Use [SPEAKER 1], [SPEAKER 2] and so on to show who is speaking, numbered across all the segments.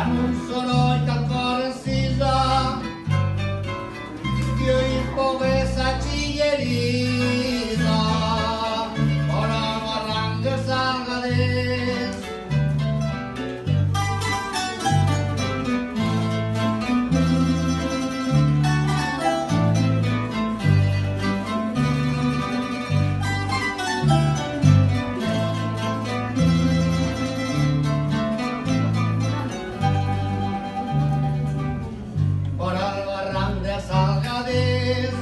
[SPEAKER 1] amb un soroll que el cor encisa i oir pobresa xilleriza por el barranc de Salgaders. Por el barranc de Salgaders,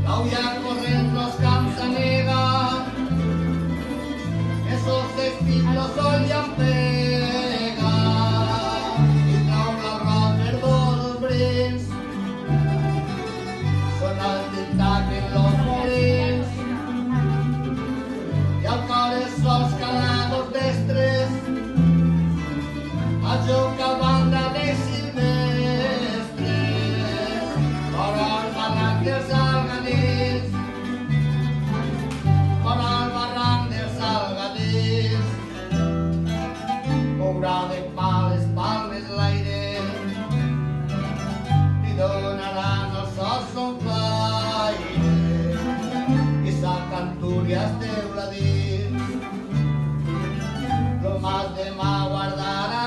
[SPEAKER 1] l'auia corrent los camps anega, esos estilos sol llampega, i trau l'arròs verdó dels brins, sona el tic-tac en los molins, i al cor els sols calados d'estres, a joc a banda de silvestres, por el barranc dels Salgaders, por el barranc dels Salgaders, mourà de pales palmes l'aire, li donaran els sols son flaire, i sa cantúria es teula dins, lo mas demà guardarà